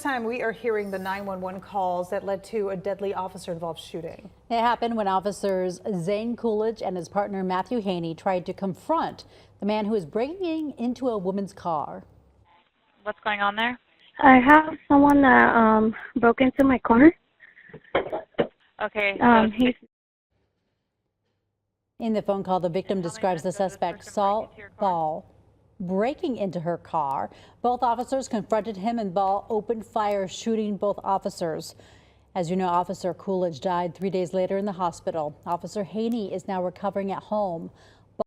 time we are hearing the 911 calls that led to a deadly officer-involved shooting. It happened when officers Zane Coolidge and his partner Matthew Haney tried to confront the man who was breaking into a woman's car. What's going on there? I have someone that broke into my car. Okay. He's In the phone call, the victim describes the suspect, Saul Ball, breaking into her car. Both officers confronted him and Ball opened fire, shooting both officers. As you know, Officer Coolidge died 3 days later in the hospital. Officer Haney is now recovering at home.